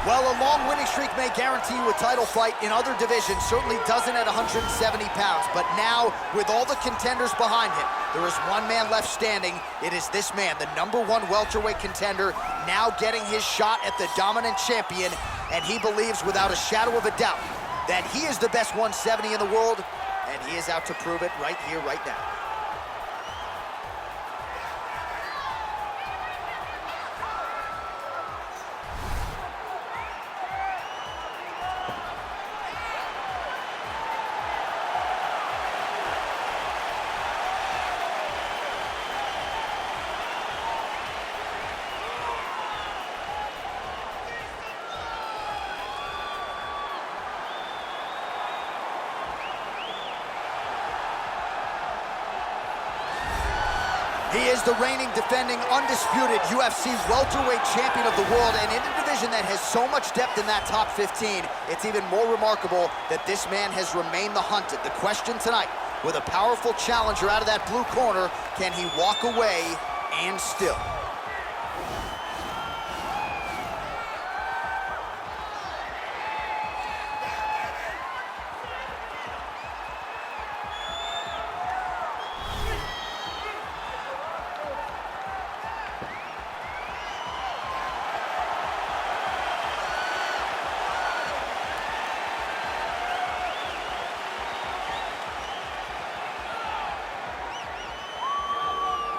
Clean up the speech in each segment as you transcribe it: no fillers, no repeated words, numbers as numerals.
Well, a long winning streak may guarantee you a title fight in other divisions, certainly doesn't at 170 pounds. But now, with all the contenders behind him, there is one man left standing. It is this man, the #1 welterweight contender, now getting his shot at the dominant champion. And he believes without a shadow of a doubt that he is the best 170 in the world, and he is out to prove it right here, right now. He is the reigning, defending, undisputed UFC welterweight champion of the world, and in a division that has so much depth in that top 15, it's even more remarkable that this man has remained the hunted. The question tonight, with a powerful challenger out of that blue corner, can he walk away and still?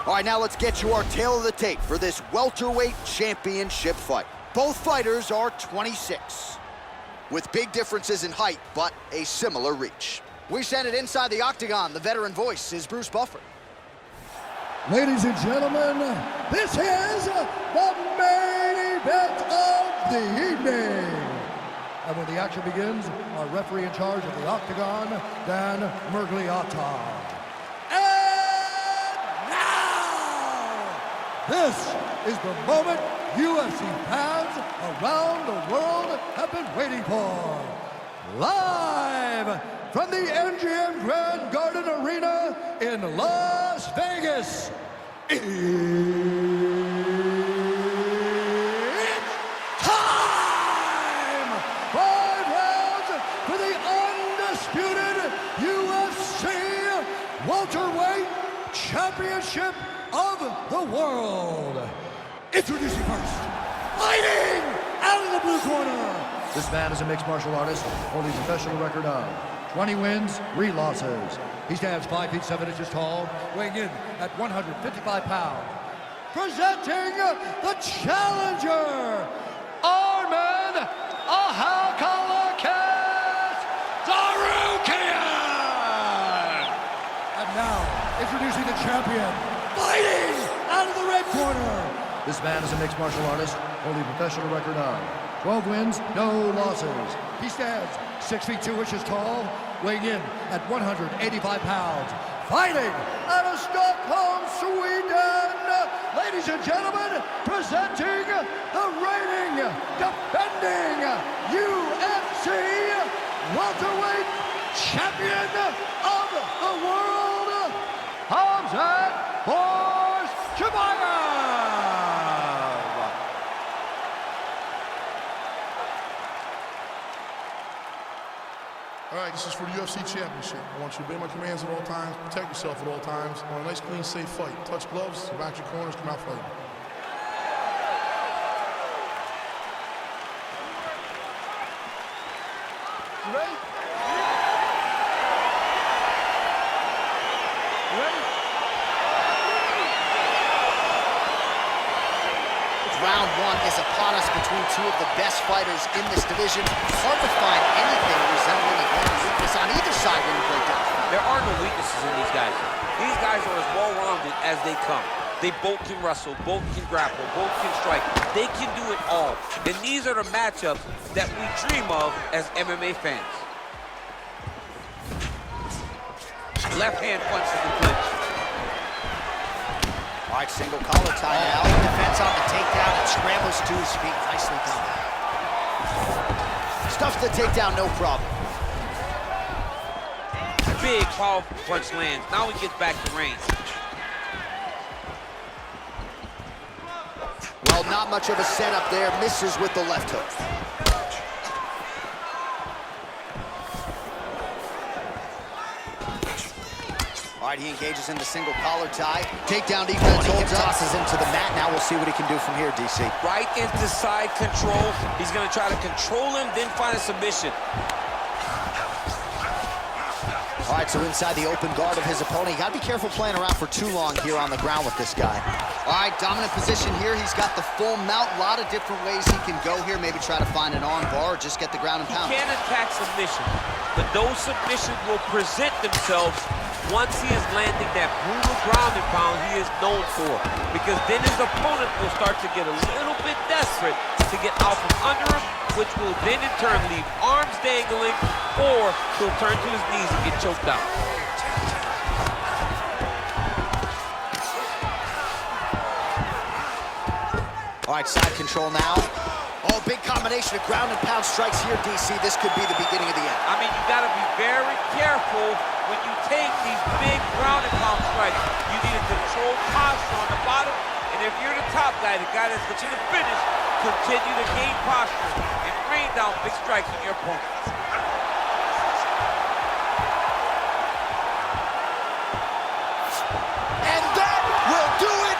All right, now let's get you our tale of the tape for this welterweight championship fight. Both fighters are 26, with big differences in height, but a similar reach. We send it inside the octagon. The veteran voice is Bruce Buffer. Ladies and gentlemen, this is the main event of the evening. And when the action begins, our referee in charge of the octagon, Dan Mergliata. This is the moment UFC fans around the world have been waiting for. Live from the MGM Grand Garden Arena in Las Vegas, it's time! 5 rounds for the undisputed UFC welterweight championship of the world. Introducing first, fighting out of the blue corner. This man is a mixed martial artist, holding a professional record of 20 wins, 3 losses. He stands 5 feet 7 inches tall, weighing in at 155 pounds. Presenting the challenger, Arman Tsarukyan. And now, introducing the champion, fighting out of the red corner. This man is a mixed martial artist, holding a professional record of 12 wins, no losses. He stands 6 feet 2 inches tall, weighing in at 185 pounds. Fighting out of Stockholm, Sweden. Ladies and gentlemen, presenting the reigning, defending UFC welterweight champion of the world, Khamzat Chimaev. All right, this is for the UFC Championship. I want you to obey my commands at all times, protect yourself at all times. I want a nice, clean, safe fight. Touch gloves, back your corners, come out fighting. You ready? You ready? Round 1 is upon us between two of the best fighters in this division. It's hard to find anything resembling a glaring weakness on either side when you break down. There are no weaknesses in these guys. These guys are as well-rounded as they come. They both can wrestle, both can grapple, both can strike. They can do it all. And these are the matchups that we dream of as MMA fans. Left hand punch to the clinch. All right, single collar tie now. Defense on the takedown and scrambles to his feet. Nicely done. Stuffs the takedown, no problem. Big, powerful punch lands. Now he gets back to range. Well, not much of a setup there. Misses with the left hook. All right, he engages in the single collar tie. Takedown defense holds up. Tosses him to the mat. Now we'll see what he can do from here, DC. Right into side control. He's going to try to control him, then find a submission. All right, so inside the open guard of his opponent. You got to be careful playing around for too long here on the ground with this guy. All right, dominant position here. He's got the full mount. A lot of different ways he can go here. Maybe try to find an arm bar or just get the ground and pound. He can attack submission, but those submissions will present themselves once he is landing that brutal ground and pound he is known for. Because then his opponent will start to get a little bit desperate to get out from under him, which will then in turn leave arms dangling, or he'll turn to his knees and get choked out. All right, side control now. Oh, big combination of ground and pound strikes here, DC. This could be the beginning of the end. I mean, you gotta be very careful when you take these big ground and pound strikes. You need a controlled posture on the bottom, and if you're the top guy, the guy that's looking to finish, continue to gain posture and rain down big strikes on your opponent. And that will do it.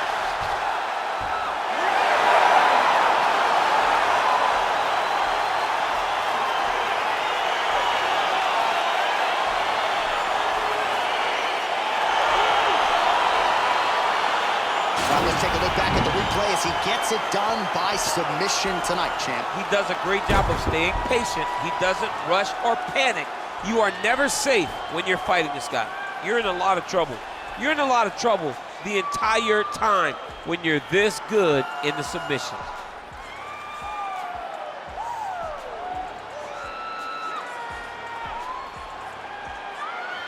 Let's take a look back at the replay as he gets it done by submission tonight, champ. He does a great job of staying patient. He doesn't rush or panic. You are never safe when you're fighting this guy. You're in a lot of trouble. You're in a lot of trouble the entire time when you're this good in the submissions.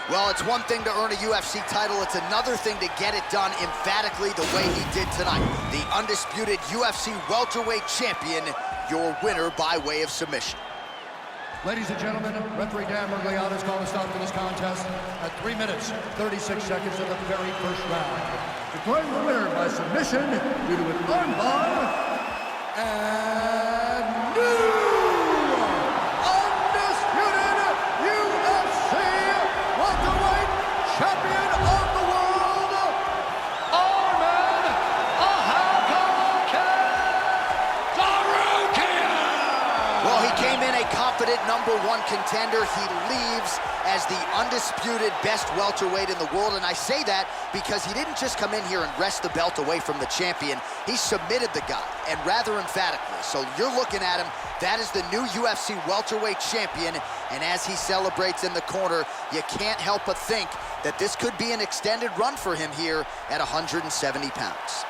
Well, it's one thing to earn a UFC title. It's another thing to get it done emphatically the way he did tonight. The undisputed UFC welterweight champion, your winner by way of submission. Ladies and gentlemen, referee Dan Mergliano has called a stop to this contest at 3 minutes, 36 seconds of the very first round. Declaring the winner by submission due to an armbar, and new undisputed UFC welterweight champion of the world, Arman Tsarukyan! Well, he came in a confident #1 contender. He leaves as the undisputed best welterweight in the world, and I say that because he didn't just come in here and wrest the belt away from the champion. He submitted the guy, and rather emphatically. So you're looking at him, that is the new UFC welterweight champion, and as he celebrates in the corner, you can't help but think that this could be an extended run for him here at 170 pounds.